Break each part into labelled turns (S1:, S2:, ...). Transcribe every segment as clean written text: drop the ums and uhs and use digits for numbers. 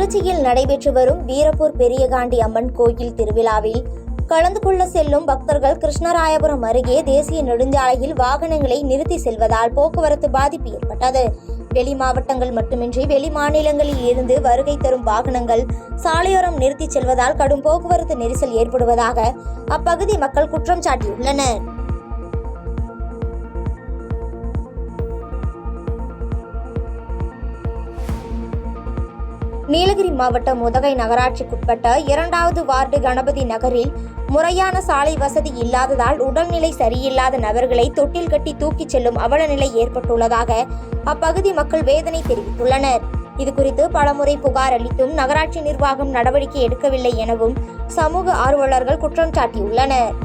S1: திருச்சியில் நடைபெற்று வரும் வீரப்பூர் பெரியகாண்டி அம்மன் கோயில் திருவிழாவில் கலந்து கொள்ள செல்லும் பக்தர்கள் கிருஷ்ணராயபுரம் அருகே தேசிய நெடுஞ்சாலையில் வாகனங்களை நிறுத்தி செல்வதால் போக்குவரத்து பாதிப்பு ஏற்பட்டது. வெளி மாவட்டங்கள் மட்டுமின்றி வெளி மாநிலங்களில் இருந்து வருகை தரும் வாகனங்கள் சாலையோரம் நிறுத்தி செல்வதால் கடும் போக்குவரத்து நெரிசல் ஏற்படுவதாக அப்பகுதி மக்கள் குற்றம் சாட்டியுள்ளனர். நீலகிரி மாவட்டம் உதகை நகராட்சிக்குட்பட்ட 2வது வார்டு கணபதி நகரில் முறையான சாலை வசதி இல்லாததால் உடல்நிலை சரியில்லாத நபர்களை தொட்டில் கட்டி தூக்கிச் செல்லும் அவலநிலை ஏற்பட்டுள்ளதாக அப்பகுதி மக்கள் வேதனை தெரிவித்துள்ளனர். இதுகுறித்து பலமுறை புகார் அளித்தும் நகராட்சி நிர்வாகம் நடவடிக்கை எடுக்கவில்லை எனவும் சமூக ஆர்வலர்கள் குற்றம் சாட்டியுள்ளனர்.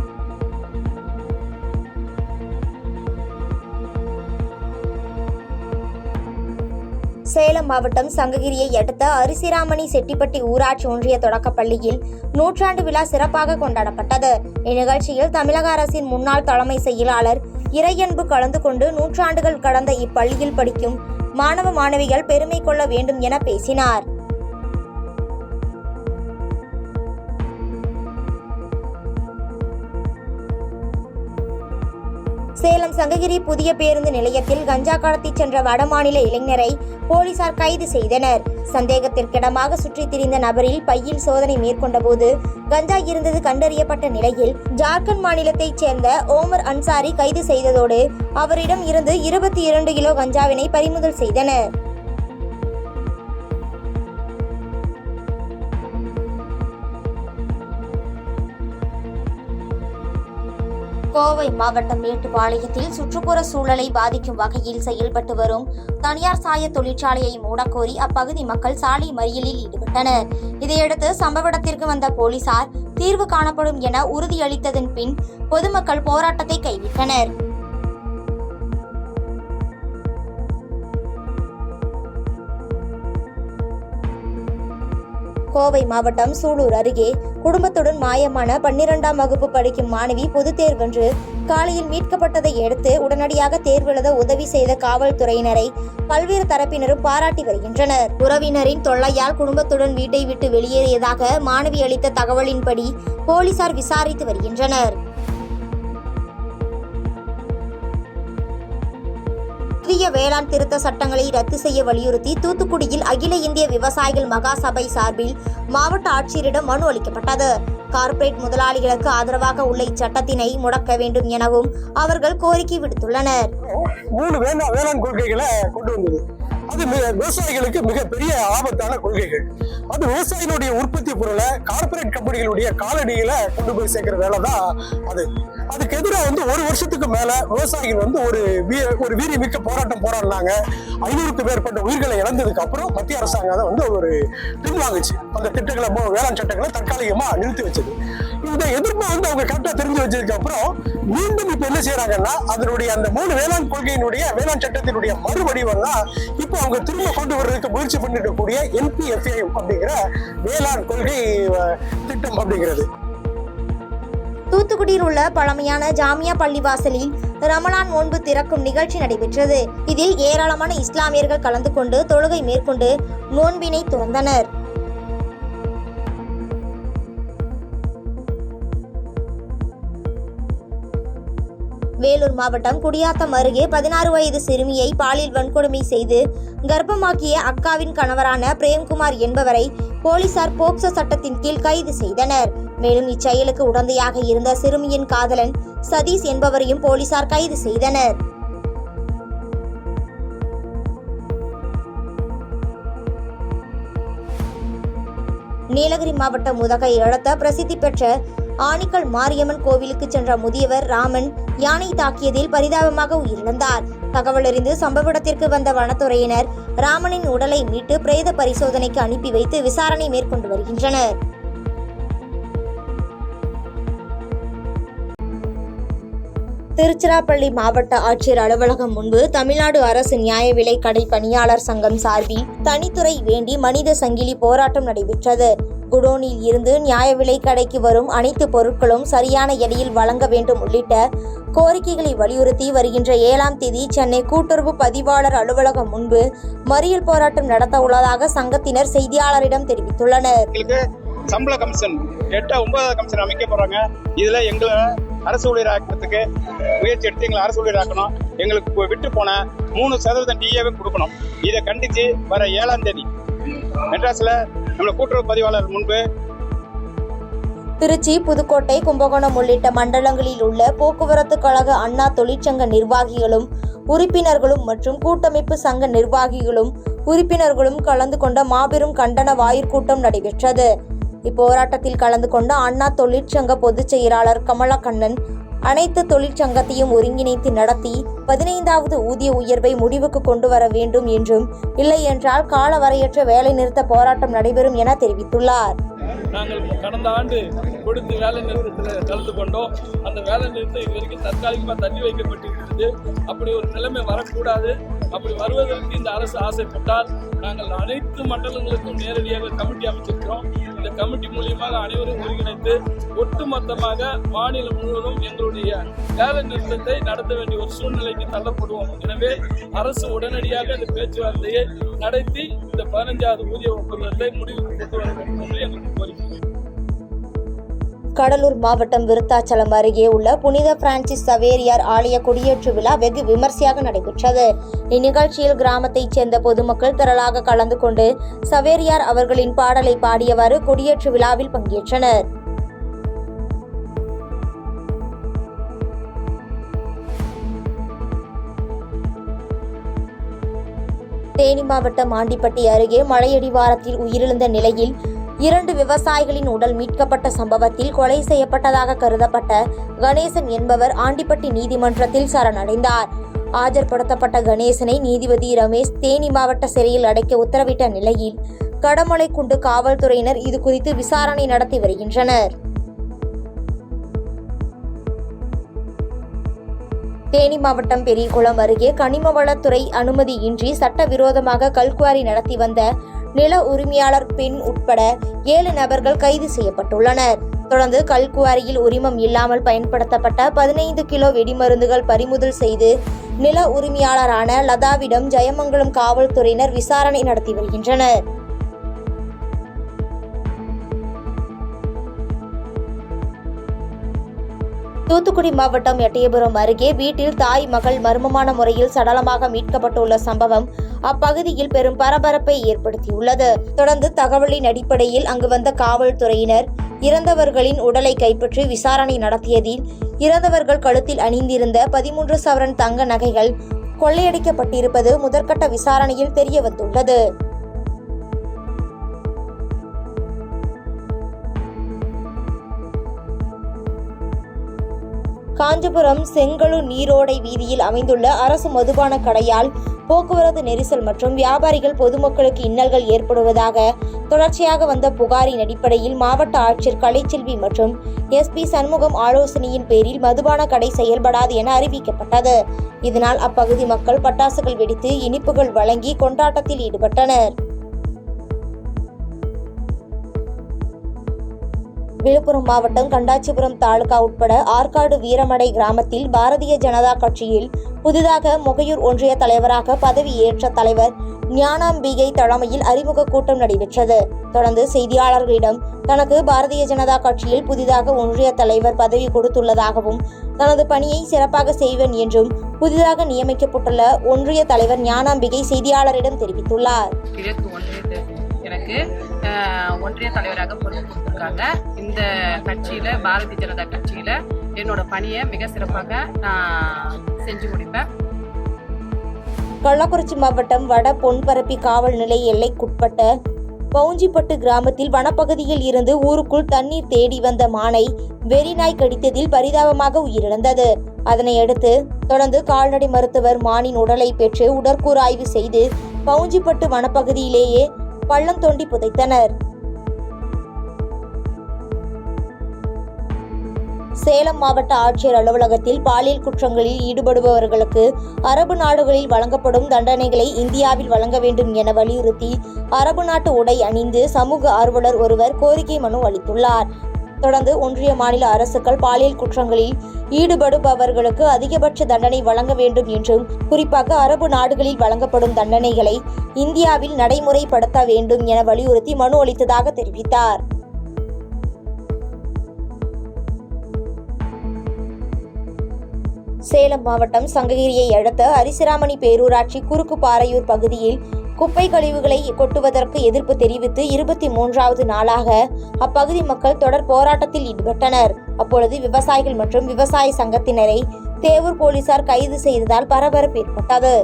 S1: சேலம் மாவட்டம் சங்ககிரியை அடுத்த அரிசிராமணி செட்டிப்பட்டி ஊராட்சி ஒன்றிய தொடக்கப்பள்ளியில் நூற்றாண்டு விழா சிறப்பாக கொண்டாடப்பட்டது. இந்நிகழ்ச்சியில் தமிழக அரசின் முன்னாள் தலைமை செயலாளர் இறையன்பு கலந்து கொண்டு நூற்றாண்டுகள் கடந்த இப்பள்ளியில் படிக்கும் மாணவ மாணவிகள் பெருமை கொள்ள வேண்டும் என பேசினார். சேலம் சங்ககிரி புதிய பேருந்து நிலையத்தில் கஞ்சா கடத்தி சென்ற வடமாநில இளைஞரை போலீசார் கைது செய்தனர். சந்தேகத்திற்கிடமாக சுற்றித் திரிந்த நபரில் பையில் சோதனை மேற்கொண்ட போது கஞ்சா இருந்தது கண்டறியப்பட்ட நிலையில் ஜார்க்கண்ட் மாநிலத்தைச் சேர்ந்த ஓமர் அன்சாரி கைது செய்ததோடு அவரிடம் இருந்து 22 கிலோ கஞ்சாவினை பறிமுதல் செய்தனர். கோவை மாவட்டம் மேட்டுப்பாளையத்தில் சுற்றுப்புற சூழலை பாதிக்கும் வகையில் செயல்பட்டு வரும் தனியார் சாய தொழிற்சாலையை மூடக்கோரி அப்பகுதி மக்கள் சாலை மறியலில் ஈடுபட்டனர். இதையடுத்து சம்பவ இடத்திற்கு வந்த போலீசார் தீர்வு காணப்படும் என உறுதியளித்ததன் பின் பொதுமக்கள் போராட்டத்தை கைவிட்டனர். கோவை மாவட்டம் சூலூர் அருகே குடும்பத்துடன் மாயமான 12ஆம் வகுப்பு படிக்கும் மாணவி பொதுத் தேர்வன்று காலையில் மீட்கப்பட்டதை அடுத்து உடனடியாக தேர்வெழுத உதவி செய்த காவல்துறையினரை பல்வேறு தரப்பினரும் பாராட்டி வருகின்றனர். உறவினரின் தொல்லையால் குடும்பத்துடன் வீட்டை விட்டு வெளியேறியதாக மாணவி அளித்த தகவலின்படி போலீசார் விசாரித்து வருகின்றனர். புதிய வேளாண் திருத்த சட்டங்களை ரத்து செய்ய வலியுறுத்தி தூத்துக்குடியில் அகில இந்திய விவசாயிகள் மகாசபை சார்பில் மாவட்ட ஆட்சியரிடம் மனு அளிக்கப்பட்டது. கார்ப்பரேட் முதலாளிகளுக்கு ஆதரவாக உள்ள இச்சட்டத்தினை முடக்க வேண்டும் எனவும் அவர்கள் கோரிக்கை விடுத்துள்ளனர்.
S2: 3 வேளாண் கொள்கைகளை கொண்டு வந்தது. அது விவசாயிகளுக்கு மிகப்பெரிய ஆபத்தான கொள்கைகள். அது விவசாயிகளுடைய உற்பத்தி பொருளை கார்ப்பரேட் கம்பெனிகளுடைய காலடியில கொண்டு போய் சேர்க்கிற வேலை தான் அது. அதுக்கு எதிராக 1 வருஷத்துக்கு மேல விவசாயிகள் ஒரு வீரியமிக்க போராட்டம் போராடினாங்க. 500க்கு மேற்பட்ட உயிர்களை இழந்ததுக்கு அப்புறம் மத்திய அரசாங்கம் அதை ஒரு பின்வாங்குச்சு. அந்த திட்டங்களை வேளாண் சட்டங்களை தற்காலிகமா நிறுத்தி வச்சது. இந்த எதிர்ப்பு அவங்க கரெக்டா தெரிஞ்சு வச்சதுக்கு அப்புறம் மீண்டும் இப்ப என்ன செய்யறாங்கன்னா அதனுடைய அந்த 3 வேளாண் கொள்கையினுடைய வேளாண் சட்டத்தினுடைய மறுவடிவம் தான் இப்போ அவங்க திரும்ப கொண்டு வர்றதுக்கு முயற்சி பண்ணிட்டு கூடிய NPFA அப்படிங்கிற வேளாண் கொள்கை திட்டம் அப்படிங்கிறது.
S1: தூத்துக்குடியில் உள்ள பழமையான ஜாமியா பள்ளிவாசலில் ரமலான் நோன்பு திறக்கும் நிகழ்ச்சி நடைபெற்றது. இதில் ஏராளமான இஸ்லாமியர்கள் கலந்து கொண்டு தொழுகை மேற்கொண்டு நோன்பினை துறந்தனர். வேலூர் மாவட்டம் குடியாத்தம் அருகே 16 வயது சிறுமியை பாலியல் வன்கொடுமை செய்து கர்ப்பமாக்கிய அக்காவின் கணவரான பிரேம்குமார் என்பவரை போலீசார் போக்சோ சட்டத்தின் கீழ் கைது செய்தனர். மேலும் இச்செயலுக்கு உடந்தையாக இருந்த சிறுமியின் காதலன் சதீஷ் என்பவரையும் போலீசார் கைது செய்தனர். நீலகிரி மாவட்டம் உதகை அடுத்த பிரசித்தி பெற்ற ஆணிக்கல் மாரியம்மன் கோவிலுக்கு சென்ற முதியவர் ராமன் யானை தாக்கியதில் பரிதாபமாக உயிரிழந்தார். தகவல் அறிந்து சம்பவ இடத்திற்கு வந்த வனத்துறையினர் ராமனின் உடலை மீட்டு பிரேத பரிசோதனைக்கு அனுப்பி வைத்து விசாரணை மேற்கொண்டு வருகின்றனர். திருச்சிராப்பள்ளி மாவட்ட ஆட்சியர் அலுவலகம் முன்பு தமிழ்நாடு அரசு நியாய விலை கடை பணியாளர் சங்கம் சார்பில் தனித்துறை வேண்டி மனித சங்கிலி போராட்டம் நடைபெற்றது. குடோனில் இருந்து நியாய விலை கடைக்கு வரும் அனைத்து பொருட்களும் சரியான எடையில் வழங்க வேண்டும் உள்ளிட்ட கோரிக்கைகளை வலியுறுத்தி வருகின்ற 7ஆம் தேதி சென்னை கூட்டுறவு பதிவாளர் அலுவலகம் முன்பு மறியல் போராட்டம் நடத்த உள்ளதாக சங்கத்தினர் செய்தியாளரிடம் தெரிவித்துள்ளனர்.
S3: சம்பள கமிஷன் 8-9 கமிஷன் அமைக்க போறாங்க. இதுல எங்களை அரசு ஊழியராக்கிறதுக்கு முயற்சி எடுத்து எங்களை அரசு ஊழியராக்கணும். எங்களுக்கு விட்டு போன 3% டிஏவை கொடுக்கணும். இதை கண்டிச்சு வர 7ஆம் தேதி மெட்ராஸ்ல நம்மள கூட்டுறவு பதிவாளர் முன்பு
S1: திருச்சி, புதுக்கோட்டை, கும்பகோணம் உள்ளிட்ட மண்டலங்களில் உள்ள போக்குவரத்து கழக அண்ணா தொழிற்சங்க நிர்வாகிகளும் உறுப்பினர்களும் மற்றும் கூட்டமைப்பு சங்க நிர்வாகிகளும் உறுப்பினர்களும் கலந்து கொண்ட மாபெரும் கண்டன வாயிற்கூட்டம் நடைபெற்றது. இப்போராட்டத்தில் கலந்து கொண்ட அண்ணா தொழிற்சங்க பொதுச் செயலாளர் கமலக்கண்ணன் அனைத்து தொழிற்சங்கத்தையும் ஒருங்கிணைத்து நடத்தி 15வது ஊதிய உயர்வை முடிவுக்கு கொண்டு வர வேண்டும் என்றும், இல்லை என்றால் காலவரையற்ற வேலை நிறுத்த போராட்டம் நடைபெறும் என தெரிவித்துள்ளார்.
S4: நாங்கள் கடந்த ஆண்டு கொடுத்து வேலை நிறுத்தத்தில் கலந்து கொண்டோம். அந்த வேலை நிறுத்தம் இது வரைக்கும் தற்காலிகமாக தள்ளி வைக்கப்பட்டிருக்கிறது. அப்படி ஒரு நிலைமை வரக்கூடாது. அப்படி வருவதற்கு இந்த அரசு ஆசைப்பட்டால் நாங்கள் அனைத்து மண்டலங்களுக்கும் நேரடியாக கமிட்டி அமைச்சிருக்கிறோம். இந்த கமிட்டி மூலியமாக அனைவரும் ஒருங்கிணைத்து ஒட்டுமொத்தமாக மாநிலம் முழுவதும் எங்களுடைய வேலை நிறுத்தத்தை நடத்த வேண்டிய ஒரு சூழ்நிலைக்கு தள்ளப்படுவோம். எனவே அரசு உடனடியாக இந்த பேச்சுவார்த்தையை நடத்தி இந்த 15வது ஊதிய ஒப்பந்தத்தை முடிவுக்கு கொண்டு வர வேண்டும் என்று எங்களுக்கு கோரிக்கை.
S1: கடலூர் மாவட்டம் விருத்தாச்சலம் அருகே உள்ள புனித பிரான்சிஸ் சவேரியார் ஆலய கொடியேற்று விழா வெகு விமர்சையாக நடைபெற்றது. இந்நிகழ்ச்சியில் கிராமத்தைச் சேர்ந்த பொதுமக்கள் திரளாக கலந்து கொண்டு சவேரியார் அவர்களின் பாடலை பாடியவாறு கொடியேற்று விழாவில் பங்கேற்றனர். தேனி மாவட்டம் ஆண்டிப்பட்டி அருகே மலையடிவாரத்தில் உயிரிழந்த நிலையில் 2 விவசாயிகளின் உடல் மீட்கப்பட்ட சம்பவத்தில் கொலை செய்யப்பட்டதாக கருதப்பட்ட கணேசன் என்பவர் ஆண்டிப்பட்டி நீதிமன்றத்தில் சரணடைந்தார். ஆஜர்படுத்தப்பட்ட கணேசனை நீதிபதி ரமேஷ் தேனி மாவட்ட சிறையில் அடைக்க உத்தரவிட்ட நிலையில் கடமலைக்குண்டு காவல்துறையினர் இது குறித்து விசாரணை நடத்தி வருகின்றனர். தேனி மாவட்டம் பெரியகுளம் அருகே கனிமவளத்துறை அனுமதியின்றி சட்டவிரோதமாக கல்குவாரி நடத்தி வந்த நில உரிமையாளர் பெண் உட்பட 7 நபர்கள் கைது செய்யப்பட்டுள்ளனர். தொடர்ந்து கல்குவாரியில் உரிமம் இல்லாமல் பயன்படுத்தப்பட்ட 15 கிலோ வெடிமருந்துகள் பறிமுதல் செய்து நில உரிமையாளரான லதாவிடம் ஜெயமங்கலம் காவல்துறையினர் விசாரணை நடத்தி வருகின்றனர். தூத்துக்குடி மாவட்டம் எட்டயபுரம் அருகே வீட்டில் தாய் மகள் மர்மமான முறையில் சடலமாக மீட்கப்பட்டுள்ள சம்பவம் அப்பகுதியில் பெரும் பரபரப்பை ஏற்படுத்தியுள்ளது. தொடர்ந்து தகவலின் அடிப்படையில் அங்கு வந்த காவல்துறையினர் இறந்தவர்களின் உடலை கைப்பற்றி விசாரணை நடத்தியதில் இறந்தவர்கள் கழுத்தில் அணிந்திருந்த 13 சவரன் தங்க நகைகள் கொள்ளையடிக்கப்பட்டிருப்பது முதற்கட்ட விசாரணையில் தெரியவந்துள்ளது. காஞ்சிபுரம் செங்கழு நீரோடை வீதியில் அமைந்துள்ள அரசு மதுபான கடையால் போக்குவரத்து நெரிசல் மற்றும் வியாபாரிகள் பொதுமக்களுக்கு இன்னல்கள் ஏற்படுவதாக தொடர்ச்சியாக வந்த புகாரின் அடிப்படையில் மாவட்ட ஆட்சியர் கலைச்செல்வி மற்றும் SP சண்முகம் ஆலோசனையின் பேரில் மதுபான கடை செயல்படாது என அறிவிக்கப்பட்டது. இதனால் அப்பகுதி மக்கள் பட்டாசுகள் வெடித்து இனிப்புகள் வழங்கி கொண்டாட்டத்தில் ஈடுபட்டனர். விழுப்புரம் மாவட்டம் கண்டாச்சிபுரம் தாலுகா உட்பட ஆற்காடு வீரமடை கிராமத்தில் பாரதிய ஜனதா கட்சியில் புதிதாக மொகையூர் ஒன்றிய தலைவராக பதவி ஏற்ற தலைவர் ஞானாம்பிகை தலைமையில் அறிமுக கூட்டம் நடைபெற்றது. தொடர்ந்து செய்தியாளர்களிடம் தனக்கு பாரதிய ஜனதா கட்சியில் புதிதாக ஒன்றிய தலைவர் பதவி கொடுத்துள்ளதாகவும் தனது பணியை சிறப்பாக செய்வேன் என்றும் புதிதாக நியமிக்கப்பட்டுள்ள ஒன்றிய தலைவர் ஞானாம்பிகை செய்தியாளரிடம் தெரிவித்துள்ளார்.
S5: எனக்கு ஒன்றிய தலைவராக பொறுப்பு கொடுத்துருக்காங்க. இந்த கட்சியில் பாரதிய ஜனதா கட்சியில் என்னோட பணியை மிக சிறப்பாக நான் செஞ்சு முடிப்பேன்.
S1: கள்ளக்குறிச்சி மாவட்டம் வட பொன்பரப்பி காவல் நிலைய எல்லைக்குட்பட்ட பவுஞ்சிப்பட்டு கிராமத்தில் வனப்பகுதியில் இருந்து ஊருக்குள் தண்ணீர் தேடி வந்த மானை வெறிநாய் கடித்ததில் பரிதாபமாக உயிரிழந்தது. அதனையடுத்து தொடர்ந்து கால்நடை மருத்துவர் மானின் உடலை பெற்று உடற்கூறாய்வு செய்து பவுஞ்சிப்பட்டு வனப்பகுதியிலேயே பள்ளம் தோண்டி புதைத்தனர். சேலம் மாவட்ட ஆட்சியர் அலுவலகத்தில் பாலியல் குற்றங்களில் ஈடுபடுபவர்களுக்கு அரபு நாடுகளில் வழங்கப்படும் தண்டனைகளை இந்தியாவில் வழங்க வேண்டும் என வலியுறுத்தி அரபு நாட்டு உடை அணிந்து சமூக ஆர்வலர் ஒருவர் கோரிக்கை மனு அளித்துள்ளார். தொடர்ந்து ஒன்றிய மாநில அரசுகள் பாலியல் குற்றங்களில் ஈடுபடுபவர்களுக்கு அதிகபட்ச தண்டனை வழங்க வேண்டும் என்றும், குறிப்பாக அரபு நாடுகளில் வழங்கப்படும் தண்டனைகளை இந்தியாவில் நடைமுறைப்படுத்த வேண்டும் என வலியுறுத்தி மனு அளித்ததாக தெரிவித்தார். சேலம் மாவட்டம் சங்ககிரியை அடுத்த அரிசிராமணி பேரூராட்சி குறுக்கு பாறையூர் பகுதியில் குப்பை கழிவுகளை கொட்டுவதற்கு எதிர்ப்பு தெரிவித்து 23வது நாளாக அப்பகுதி மக்கள் தொடர் போராட்டத்தில் ஈடுபட்டனர். அப்பொழுது விவசாயிகள் மற்றும் விவசாய சங்கத்தினரை தேவூர் போலீசார் கைது செய்ததால் பரபரப்பு ஏற்பட்டது.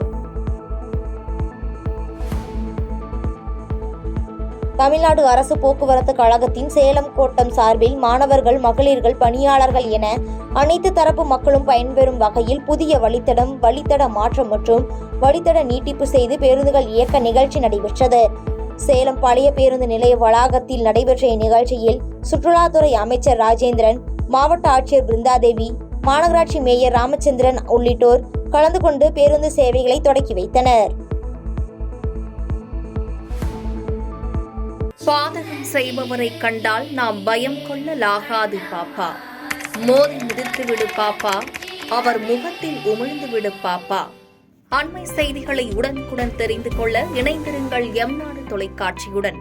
S1: தமிழ்நாடு அரசு போக்குவரத்து கழகத்தின் சேலம் கோட்டம் சார்பில் மாணவர்கள், மகளிர்கள், பணியாளர்கள் என அனைத்து தரப்பு மக்களும் பயன்பெறும் வகையில் புதிய வழித்தட மாற்றம் மற்றும் வழித்தட நீட்டிப்பு செய்து பேருந்துகள் இயக்க நிகழ்ச்சி நடைபெற்றது. சேலம் பழைய பேருந்து நிலைய வளாகத்தில் நடைபெற்ற இந்நிகழ்ச்சியில் சுற்றுலாத்துறை அமைச்சர் ராஜேந்திரன், மாவட்ட ஆட்சியர் பிருந்தாதேவி, மாநகராட்சி மேயர் ராமச்சந்திரன் உள்ளிட்டோர் கலந்து கொண்டு பேருந்து சேவைகளை தொடக்கி வைத்தனர்.
S6: பாதகம் செய்பவரை கண்டால் நாம் பயம் கொள்ளலாகாது பாப்பா. மோதி மிதித்து விடு பாப்பா, அவர் முகத்தில் உமிழ்ந்து விடு பாப்பா. அண்மை செய்திகளை உடனுக்குடன் தெரிந்து கொள்ள இணைந்திருங்கள் எம் நாடு தொலைக்காட்சியுடன்.